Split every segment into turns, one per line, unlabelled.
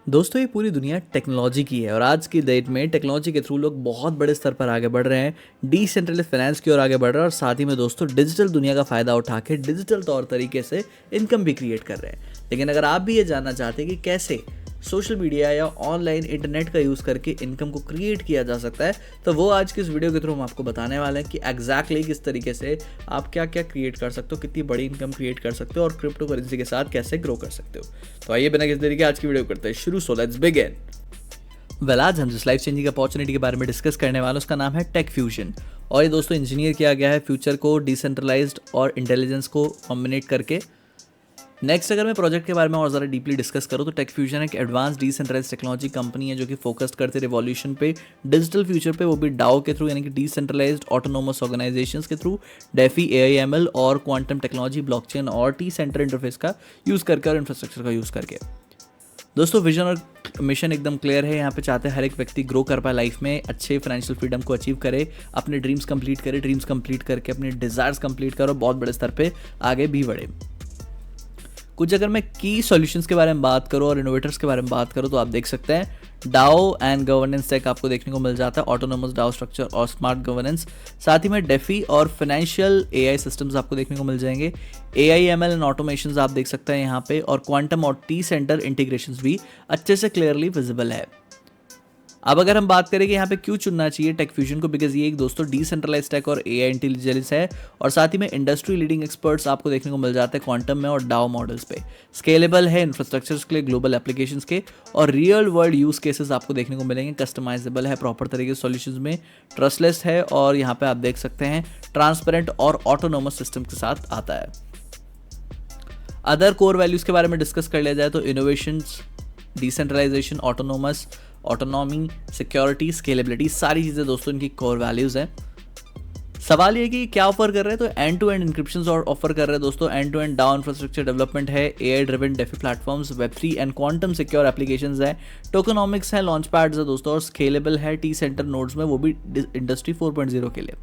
दोस्तों ये पूरी दुनिया टेक्नोलॉजी की है और आज की डेट में टेक्नोलॉजी के थ्रू लोग बहुत बड़े स्तर पर आगे बढ़ रहे हैं। डिसेंट्रलाइज्ड फाइनेंस की ओर आगे बढ़ रहे हैं और साथ ही में दोस्तों डिजिटल दुनिया का फ़ायदा उठा के डिजिटल तौर तरीके से इनकम भी क्रिएट कर रहे हैं। लेकिन अगर आप भी ये जानना चाहते हैं कि कैसे सोशल मीडिया या ऑनलाइन इंटरनेट का यूज़ करके इनकम को क्रिएट किया जा सकता है, तो वो आज की इस वीडियो के थ्रू हम आपको बताने वाले हैं कि एग्जैक्टली किस तरीके से आप क्या क्या क्रिएट कर सकते हो, कितनी बड़ी इनकम क्रिएट कर सकते हो और क्रिप्टो करेंसी के साथ कैसे ग्रो कर सकते हो। तो आइए बिना किसी तरीके आज की वीडियो करते हैं शुरू। So let's begin. आज हम जिस लाइफ चेंजिंग अपॉर्चुनिटी के बारे में डिस्कस करने वाले उसका नाम है टेक फ्यूजन। और ये दोस्तों इंजीनियर किया गया है फ्यूचर को डिसेंट्रलाइज्ड और इंटेलिजेंस को कॉम्बिनेट करके। नेक्स्ट अगर मैं प्रोजेक्ट के बारे में और ज़रा डीपली डिस्कस करूँ तो टेक फ्यूजन एक एडवांस डिसेंट्रलाइज्ड टेक्नोलॉजी कंपनी है जो कि फोकस्ड करते रिवॉल्यूशन पे, डिजिटल फ्यूचर पे, वो भी डाओ के थ्रू यानी कि डिसेंट्रलाइज्ड ऑटोनोमस ऑर्गेनाइजेशंस के थ्रू, डेफी एआईएमएल और क्वांटम टेक्नोलॉजी, ब्लॉकचेन और टी सेंटर इंटरफेस का यूज़ करके और इंफ्रास्ट्रक्चर का यूज़ करके। दोस्तों विजन और मिशन एकदम क्लियर है। यहाँ पे चाहते हैं हर एक व्यक्ति ग्रो कर पाए लाइफ में, अच्छे फाइनेंशियल फ्रीडम को अचीव करे, अपने ड्रीम्स कंप्लीट करके अपने डिज़ायर्स कंप्लीट करे और बहुत बड़े स्तर पे आगे भी बढ़े। कुछ अगर मैं की सॉल्यूशंस के बारे में बात करूँ और इनोवेटर्स के बारे में बात करूँ तो आप देख सकते हैं डाओ एंड गवर्नेंस टेक आपको देखने को मिल जाता है, ऑटोनोमस डाओ स्ट्रक्चर और स्मार्ट गवर्नेंस। साथ ही में डेफी और फाइनेंशियल एआई सिस्टम्स आपको देखने को मिल जाएंगे, एआईएमएल एंड ऑटोमेशंस आप देख सकते हैं यहाँ पे, और क्वांटम और टी सेंटर इंटीग्रेशंस भी अच्छे से क्लियरली विजिबल है। अब अगर हम बात करें कि यहाँ पे क्यों चुनना चाहिए टेक फ्यूजन को, बिकॉज ये एक दोस्तों डिसेंट्रलाइज्ड टेक और एआई इंटेलिजेंस है और साथ ही में इंडस्ट्री लीडिंग एक्सपर्ट्स आपको देखने को मिल जाते हैं क्वांटम में और डाओ मॉडल्स पे, स्केलेबल है इंफ्रास्ट्रक्चर्स के लिए, ग्लोबल एप्लीकेशंस के, और रियल वर्ल्ड यूज केसेस आपको देखने को मिलेंगे, कस्टमाइजेबल है प्रॉपर तरीके से सॉल्यूशंस में, ट्रस्टलेस है और यहाँ पे आप देख सकते हैं ट्रांसपेरेंट और ऑटोनोमस सिस्टम के साथ आता है। अदर कोर वैल्यूज के बारे में डिस्कस कर लिया जाए तो innovation, decentralisation, autonomy, security, scalability, सारी चीज़ें दोस्तों इनकी कोर वैल्यूज़ हैं। सवाल ये कि क्या ऑफर कर रहे हैं, तो एंड टू एंड इंक्रिप्शन और ऑफर कर रहे हैं दोस्तों, end to end down infrastructure development है, एआई ड्रिवन डेफी प्लेटफॉर्म्स, वेब3 एंड क्वांटम सिक्योर एप्लीकेशंस है, टोकनॉमिक्स है, लॉन्च पैड्स है दोस्तों, और स्केलेबल है टी सेंटर नोड्स में, वो भी इंडस्ट्री 4.0 के लिए।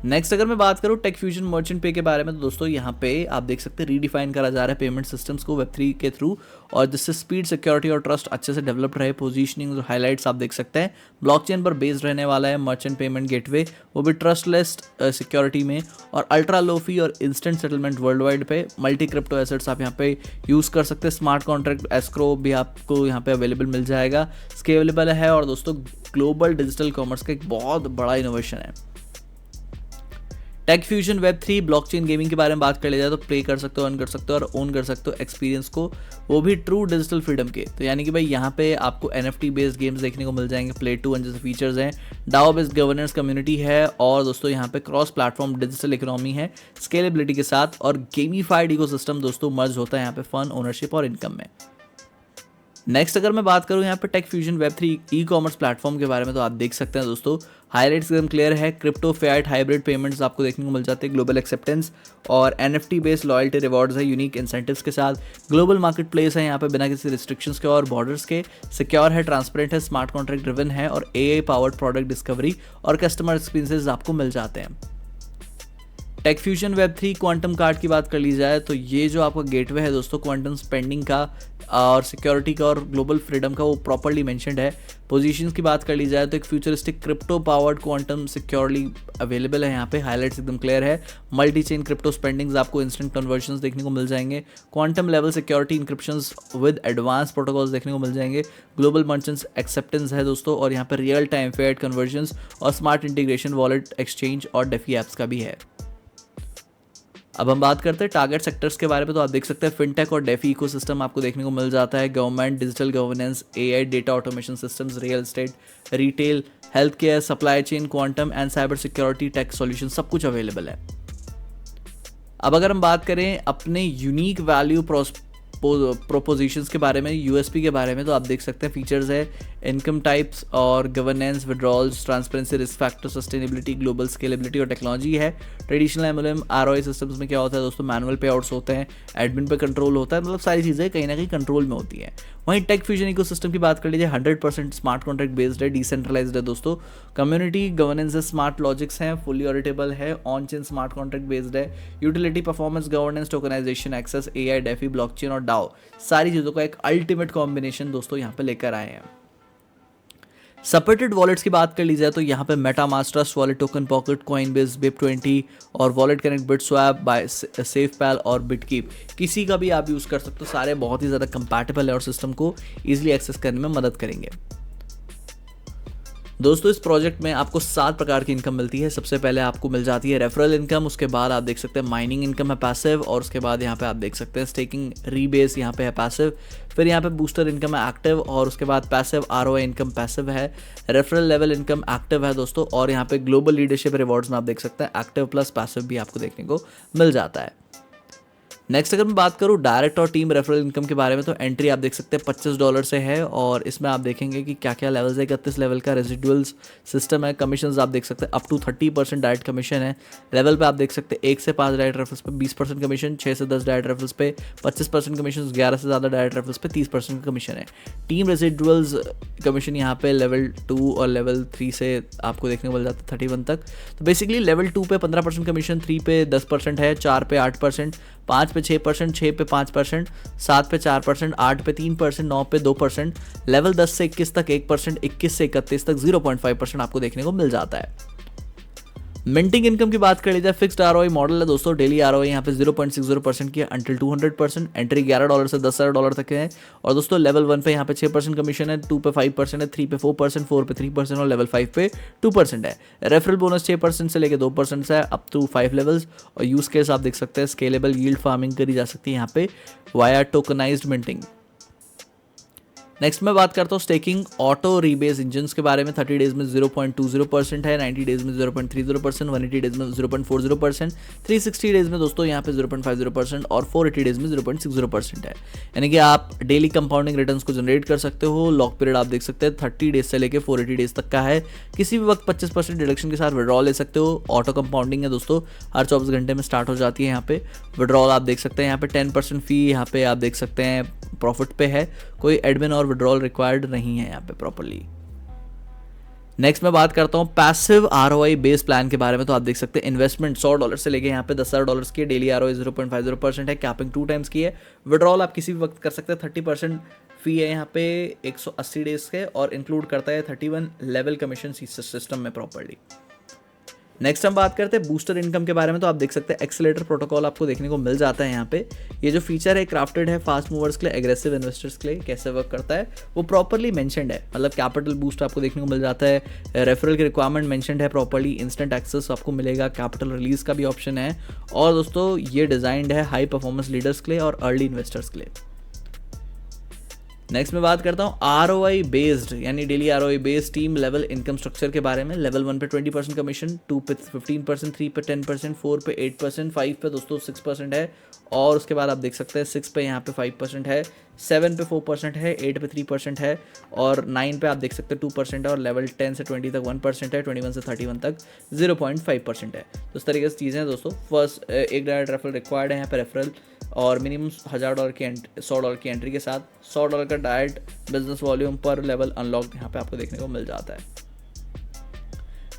नेक्स्ट अगर मैं बात करूँ टेक फ्यूजन मर्चेंट पे के बारे में तो दोस्तों यहाँ पे आप देख सकते हैं रीडिफाइन करा जा रहा है पेमेंट सिस्टम्स को वेब3 के थ्रू, और जिससे स्पीड, सिक्योरिटी और ट्रस्ट अच्छे से डेवलप रहे। पोजीशनिंग और हाइलाइट्स आप देख सकते हैं, ब्लॉकचेन पर बेस्ड रहने वाला है मर्चेंट पेमेंट गेटवे, वो भी ट्रस्टलेस सिक्योरिटी में, और अल्ट्रा लो फी और इंस्टेंट सेटलमेंट वर्ल्ड वाइड पे, मल्टी क्रिप्टो एसेट्स आप यहाँ पे यूज़ कर सकते हैं, स्मार्ट कॉन्ट्रैक्ट एस्क्रो भी आपको यहाँ पे अवेलेबल मिल जाएगा, स्केलेबल है और दोस्तों ग्लोबल डिजिटल कॉमर्स का एक बहुत बड़ा इनोवेशन है। टेक फ्यूजन वेब3 ब्लॉकचेन गेमिंग के बारे में बात कर लिया जाए तो प्ले कर सकते हो, अर्न कर सकते हो और ओन कर सकते हो एक्सपीरियंस को, वो भी ट्रू डिजिटल फ्रीडम के। तो यानी कि भाई यहाँ पे आपको NFT बेस्ड गेम्स देखने को मिल जाएंगे, प्ले टू जैसे फीचर्स हैं, डाओ बेस्ड गवर्नेंस कम्युनिटी है, और दोस्तों यहाँ पे क्रॉस प्लेटफॉर्म डिजिटल इकोनॉमी है स्केलेबिलिटी के साथ, और गेमीफाइड इकोसिस्टम दोस्तों मर्ज होता है यहाँ पे फन, ओनरशिप और इनकम में। नेक्स्ट अगर मैं बात करूँ यहाँ पे टेक फ्यूजन वेब3 ई कॉमर्स प्लेटफॉर्म के बारे में तो आप देख सकते हैं दोस्तों हाईलाइट्स एकदम क्लियर है, क्रिप्टो फिएट हाइब्रिड पेमेंट्स आपको देखने को मिल जाते हैं, ग्लोबल एक्सेप्टेंस और NFT बेस्ड लॉयल्टी रिवॉर्ड्स है यूनिक इंसेंटिव्स के साथ, ग्लोबल मार्केट प्लेस है यहाँ पे बिना किसी रिस्ट्रिक्शंस के और बॉर्डर्स के, सिक्योर है, ट्रांसपेरेंट है, स्मार्ट कॉन्ट्रैक्ट ड्रिवन है, और AI पावर्ड प्रोडक्ट डिस्कवरी और कस्टमर एक्सपीरियंसेस आपको मिल जाते हैं। टेक फ्यूजन वेब3 क्वांटम कार्ड की बात कर ली जाए तो ये जो आपका गेटवे है दोस्तों क्वांटम स्पेंडिंग का और सिक्योरिटी का और ग्लोबल फ्रीडम का, वो प्रॉपर्ली मेंशन्ड है। पोजीशंस की बात कर ली जाए तो एक futuristic crypto powered quantum securely available है यहाँ पे, हाईलाइट्स एकदम क्लियर है, मल्टी चेन क्रिप्टो स्पेंडिंग्स आपको इंस्टेंट कन्वर्जन्स देखने को मिल जाएंगे, quantum level security encryptions with advance protocols देखने को मिल जाएंगे, ग्लोबल मर्चेंट्स एक्सेप्टेंस है दोस्तों, और यहाँ पर रियल टाइम फिएट कन्वर्जन्स और स्मार्ट इंटीग्रेशन वॉलेट एक्सचेंज और डेफी ऐप्स का भी है। अब हम बात करते हैं टारगेट सेक्टर्स के बारे में तो आप देख सकते हैं फिनटेक और डेफी इकोसिस्टम आपको देखने को मिल जाता है, government, digital governance, AI, data automation systems, real estate, retail, health care, supply chain, quantum and cyber security, tech solution, सब कुछ अवेलेबल है। अब अगर हम बात करें अपने यूनिक वैल्यू प्रोपोजिशंस के बारे में, यूएसपी के बारे में, तो आप देख सकते हैं फीचर्स है इनकम टाइप्स और governance, withdrawals, transparency, risk factor, sustainability, global scalability और टेक्नोलॉजी है। ट्रेडिशनल एमएलएम आरओआई सिस्टम्स में क्या होता है दोस्तों, मैनुअल पे आउट्स होते हैं, एडमिन पे कंट्रोल होता है, मतलब सारी चीज़ें कहीं ना कहीं कंट्रोल में होती हैं। वहीं टेक फ्यूजन इकोसिस्टम की बात कर लीजिए 100% स्मार्ट कॉन्ट्रैक्ट बेस्ड है, डिसेंट्रलाइज्ड है दोस्तों, कम्युनिटी गवर्नेंस है, स्मार्ट लॉजिक्स हैं, फुली ऑडिटेबल है, on chain smart contract based है, utility, performance, governance, tokenisation, access, AI, DeFi, blockchain और डाओ, सारी चीज़ों का एक अल्टीमेट कॉम्बिनेशन दोस्तों यहाँ पे लेकर आए हैं। सपोर्टेड वॉलेट्स की बात कर ली जाए तो यहाँ पे MetaMask, trust wallet, token pocket, Coinbase, BIP20 और वॉलेट कनेक्ट, बिटस्वैप, बाय सेफपैल और बिटकीप, किसी का भी आप यूज़ कर सकते हो। सारे बहुत ही ज़्यादा कंपैटिबल है और सिस्टम को ईजिली एक्सेस करने में मदद करेंगे। दोस्तों इस प्रोजेक्ट में आपको 7 प्रकार की इनकम मिलती है। सबसे पहले आपको मिल जाती है रेफरल इनकम, उसके बाद आप देख सकते हैं माइनिंग इनकम है पैसिव, और उसके बाद यहाँ पे आप देख सकते हैं स्टेकिंग रीबेस यहाँ पे है पैसिव, फिर यहाँ पे बूस्टर इनकम है एक्टिव, और उसके बाद पैसिव ROI इनकम पैसिव है, रेफरल लेवल इनकम एक्टिव है दोस्तों, और यहाँ पे ग्लोबल लीडरशिप रिवॉर्ड्स में आप देख सकते हैं एक्टिव प्लस पैसिव भी आपको देखने को मिल जाता है। नेक्स्ट अगर मैं बात करूँ डायरेक्ट और टीम रेफरल इनकम के बारे में, तो एंट्री आप देख सकते हैं $25 से है, और इसमें आप देखेंगे कि क्या क्या लेवल्स है। 31 लेवल का रेजिडुअल्स सिस्टम है। कमीशंस आप देख सकते हैं अप टू 30% डायरेक्ट कमीशन है। लेवल पे आप देख सकते हैं 1 से 5 डायरेक्ट रेफरल्स पे 20% कमीशन, 6 से 10 डायरेक्ट रेफरल्स पे 25% कमीशन, 11 से ज़्यादा डायरेक्ट रेफरल्स पे 30% कमीशन है। टीम रेजिडुअल्स कमीशन यहाँ पे लेवल 2 और लेवल 3 से आपको देखने को मिल जाता है 31 तक। तो बेसिकली लेवल 2 पे 15% कमीशन, 3 पे 10% है, 4 पे 8%, 5 पे 6%, 6 पे 5%, 7 पे 4%, 8 पे 3%, 9 पे 2%, लेवल 10 से 21 तक 1%, 21 से 31 तक 0.5% आपको देखने को मिल जाता है। मिंटिंग इनकम की बात कर ली जाए, फिक्स्ड ROI मॉडल है दोस्तों। डेली ROI यहाँ पे 0.60% की है अंटिल 200%। एंट्री $11 से $10,000 तक है, और दोस्तों लेवल 1 पे यहाँ पे 6% कमीशन है, 2 पे 5% है, 3 पे 4%, 4 पे 3% और लेवल 5 पे 2% है। रेफरल बोनस 6% से लेकर 2% है अप टू 5 लेवल्स, और यूज केस आप देख सकते हैं स्केलेबल यील्ड फार्मिंग करी जा सकती है यहाँ पे वाया टोकनाइज्ड मिंटिंग। नेक्स्ट मैं बात करता हूँ स्टेकिंग ऑटो रीबेस इंजन्स के बारे में। 30 डेज में 0.20% है, 90 डेज में 0.30%, 180 डेज में 0.40%, 360 डेज में दोस्तों यहाँ पे 0.50% और 480 डेज में 0.60% है। यानी कि आप डेली कंपाउंडिंग रिटर्न्स को जनरेट कर सकते हो। लॉक पीरियड आप देख सकते हैं 30 डेज से लेकर 480 डेज तक का है। किसी भी वक्त 25% डिडक्शन के साथ विड्रॉ ले सकते हो। ऑटो कंपाउंडिंग है दोस्तों, हर 24 घंटे में स्टार्ट हो जाती है। यहाँ पे विड्रॉल आप देख सकते हैं, यहाँ पे 10% फी यहाँ पे आप देख सकते हैं प्रॉफिट पे है, कोई एडमिन और विड्रॉल रिक्वायर्ड नहीं है यहाँ पे प्रॉपर्ली। नेक्स्ट मैं बात करता हूँ पैसिव ROI बेस प्लान के बारे में। तो आप देख सकते हैं इन्वेस्टमेंट $100 से लेके यहाँ पे $10,000 की है। डेली ROI 0.50% है, कैपिंग 2 टाइम्स की है। विड्रॉल आप किसी भी वक्त कर सकते हैं। 30% फी है यहाँ पे 180 डेज के, और इंक्लूड करता है 31 लेवल कमीशन सिस्टम में प्रॉपर्ली। नेक्स्ट हम बात करते हैं बूस्टर इनकम के बारे में। तो आप देख सकते हैं एक्सेलेरेटर प्रोटोकॉल आपको देखने को मिल जाता है यहाँ पे। ये जो फीचर है क्राफ्टेड है फास्ट मूवर्स के लिए, एग्रेसिव इन्वेस्टर्स के लिए। कैसे वर्क करता है वो प्रॉपर्ली मेंशनड है, मतलब कैपिटल बूस्ट आपको देखने को मिल जाता है, रेफरल की रिक्वायरमेंट मेंशनड है प्रॉपर्ली, इंस्टेंट एक्सेस आपको मिलेगा, कैपिटल रिलीज का भी ऑप्शन है, और दोस्तों ये डिजाइंड है हाई परफॉर्मेंस लीडर्स के लिए और अर्ली इन्वेस्टर्स के लिए। नेक्स्ट मैं बात करता हूँ ROI बेस्ड यानी daily ROI based team level income structure के बारे में। लेवल 1 पे 20% कमीशन, 2 पे 15%, 3 पे 10%, 4 पे 8%, 5 पे दोस्तों 6% है, और उसके बाद आप देख सकते हैं 6 पे यहाँ पे 5% है, 7 पे 4% है, 8 पे 3% है, और 9 पे आप देख सकते हैं 2% है, और लेवल 10 से 20 तक 1% है, 21 से 31 तक 0.5% है। तो इस तरीके से चीज़ें हैं दोस्तों। फर्स्ट एक डायरेक्ट रेफरल रिक्वायर्ड है यहाँ पे रेफरल, और मिनिमम $1,000 की $100 की एंट्री के साथ $100 का डायरेक्ट बिजनेस वॉल्यूम पर लेवल अनलॉक यहाँ पे आपको देखने को मिल जाता है।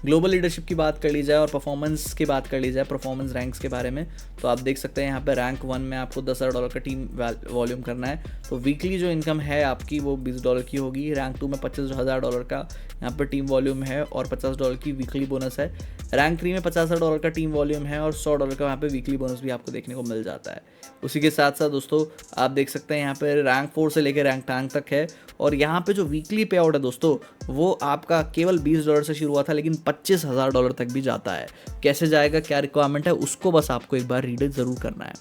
ग्लोबल लीडरशिप की बात कर ली जाए और परफॉर्मेंस की बात कर ली जाए, परफॉर्मेंस रैंक्स के बारे में, तो आप देख सकते हैं यहाँ पे रैंक 1 में आपको $10,000 का टीम वॉल्यूम करना है, तो वीकली जो इनकम है आपकी वो $20 की होगी। रैंक 2 में $25,000 का यहाँ पे टीम वॉल्यूम है और $50 की वीकली बोनस है। रैंक 3 में $50,000 का टीम वॉल्यूम है और $100 का यहाँ पे वीकली बोनस भी आपको देखने को मिल जाता है। उसी के साथ साथ दोस्तों आप देख सकते हैं यहाँ पे रैंक 4 से लेकर रैंक 10 तक है, और यहाँ पे जो वीकली पे आउट है दोस्तों वो आपका केवल $20 से शुरू हुआ था, लेकिन $25,000 तक भी जाता है। कैसे जाएगा, क्या रिक्वायरमेंट है, उसको बस आपको एक बार रीड जरूर करना है।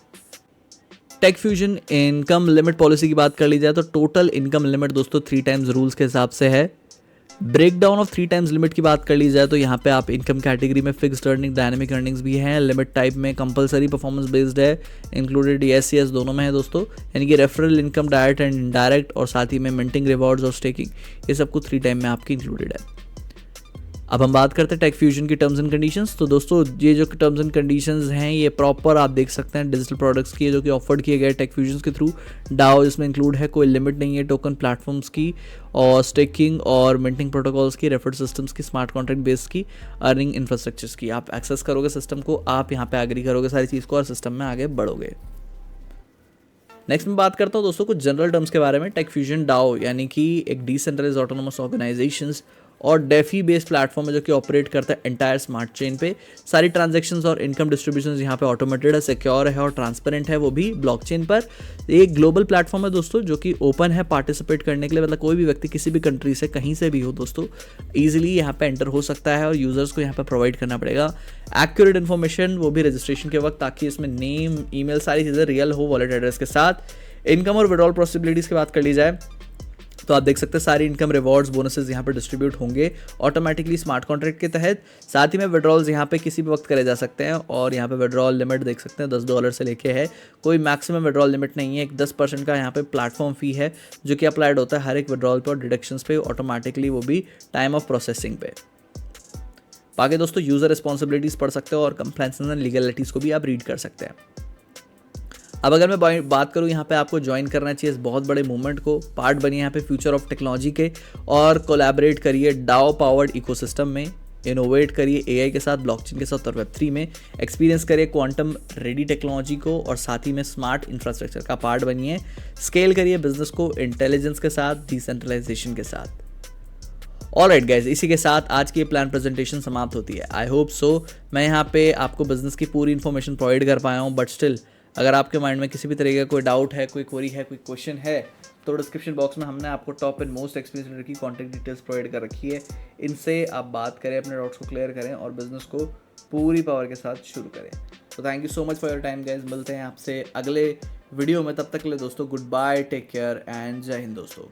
Tech Fusion income limit policy की बात कर ली जाए तो टोटल इनकम लिमिट दोस्तों 3 टाइम्स रूल्स के हिसाब से है। Breakdown of 3 times limit की बात कर ली जाए तो यहाँ पे आप इनकम कैटेगरी में फिक्स्ड अर्निंग, डायनेमिक अर्निंग्स भी हैं। लिमिट टाइप में कंपलसरी, परफॉर्मेंस बेस्ड है, इंक्लूडेड yes दोनों में है दोस्तों, यानी कि referral income direct and indirect, और साथ ही में मिंटिंग रिवॉर्ड्स और स्टेकिंग, ये सब कुछ 3 टाइम में आपकी इंक्लूडेड है। अब हम बात करते हैं टेक फ्यूजन की टर्म्स एंड कंडीशंस। तो दोस्तों ये जो टर्म्स एंड कंडीशंस हैं ये प्रॉपर आप देख सकते हैं डिजिटल प्रोडक्ट्स की, जो कि ऑफर्ड किए गए टेक फ्यूजन के थ्रू। डाओ इसमें इंक्लूड है, कोई लिमिट नहीं है टोकन प्लेटफॉर्म्स की, और स्टेकिंग और मिंटिंग प्रोटोकॉल्स की, रेफर्ड सिस्टम्स की, स्मार्ट कॉन्ट्रैक्ट बेस्ड की, अर्निंग इंफ्रास्ट्रक्चर्स की। आप एक्सेस करोगे सिस्टम को, आप यहाँ पे एग्री करोगे सारी चीज़ को और सिस्टम में आगे बढ़ोगे। नेक्स्ट मैं बात करता हूँ दोस्तों कुछ जनरल टर्म्स के बारे में। टेक फ्यूजन डाओ यानी कि एक डिसेंट्रलाइज्ड ऑटोनोमस ऑर्गेनाइजेशंस और डेफी बेस्ड प्लेटफॉर्म है जो कि ऑपरेट करता है एंटायर स्मार्ट चेन पे। सारी ट्रांजैक्शंस और इनकम डिस्ट्रीब्यूशंस यहाँ पे ऑटोमेटेड है, सिक्योर है और ट्रांसपेरेंट है, वो भी ब्लॉकचेन पर। एक ग्लोबल प्लेटफॉर्म है दोस्तों जो कि ओपन है पार्टिसिपेट करने के लिए, मतलब कोई भी व्यक्ति किसी भी कंट्री से कहीं से भी हो दोस्तों ईजिली यहाँ पे एंटर हो सकता है और यूजर्स को यहाँ पे प्रोवाइड करना पड़ेगा एक्यूरेट इन्फॉर्मेशन, वो भी रजिस्ट्रेशन के वक्त, ताकि इसमें नेम, ईमेल, सारी चीज़ें रियल हो वॉलेट एड्रेस के साथ। इनकम और विड्रॉल पॉसिबिलिटीज़ की बात कर ली जाए तो आप देख सकते हैं सारी इनकम, रिवॉर्ड्स, बोनसेस यहाँ पे डिस्ट्रीब्यूट होंगे ऑटोमेटिकली स्मार्ट कॉन्ट्रैक्ट के तहत। साथ ही में विड्रॉल्स यहाँ पे किसी भी वक्त करे जा सकते हैं और यहाँ पे विड्रॉल लिमिट देख सकते हैं $10 से लेके है, कोई मैक्सिमम विड्रॉल लिमिट नहीं है। एक 10% का यहाँ पे प्लेटफॉर्म फी है जो कि अप्लाइड होता है हर एक विड्रॉल पे और डिडक्शंस पे ऑटोमेटिकली, वो भी टाइम ऑफ प्रोसेसिंग पे। बाकी दोस्तों यूज़र रिस्पॉन्सिबिलिटीज़ पढ़ सकते हो और कंप्लायंस एंड लीगलिटीज़ को भी आप रीड कर सकते हैं। अब अगर मैं बात करूँ यहाँ पे आपको ज्वाइन करना चाहिए इस बहुत बड़े मूवमेंट को, पार्ट बनिए यहाँ पे फ्यूचर ऑफ टेक्नोलॉजी के और कोलैबोरेट करिए डाओ पावर्ड इकोसिस्टम में, इनोवेट करिए एआई के साथ, ब्लॉकचेन के साथ और वेब3 में, एक्सपीरियंस करिए क्वांटम रेडी टेक्नोलॉजी को और साथ ही में स्मार्ट इंफ्रास्ट्रक्चर का पार्ट बनिए, स्केल करिए बिजनेस को इंटेलिजेंस के साथ, डिसेंट्रलाइजेशन के साथ। ऑलराइट गाइज, इसी के साथ आज की प्लान प्रेजेंटेशन समाप्त होती है। आई होप सो मैं यहाँ पे आपको बिजनेस की पूरी इन्फॉर्मेशन प्रोवाइड कर पाया हूँ, बट स्टिल अगर आपके माइंड में किसी भी तरह का कोई डाउट है, कोई क्वेरी है, कोई क्वेश्चन है, तो डिस्क्रिप्शन बॉक्स में हमने आपको top and most experience leader की कॉन्टैक्ट डिटेल्स प्रोवाइड कर रखी है। इनसे आप बात करें, अपने डाउट्स को क्लियर करें और बिजनेस को पूरी पावर के साथ शुरू करें। तो thank you so much for your time guys, मिलते हैं आपसे अगले वीडियो में, तब तक के लिए दोस्तों goodbye, take care and जय हिंद दोस्तों।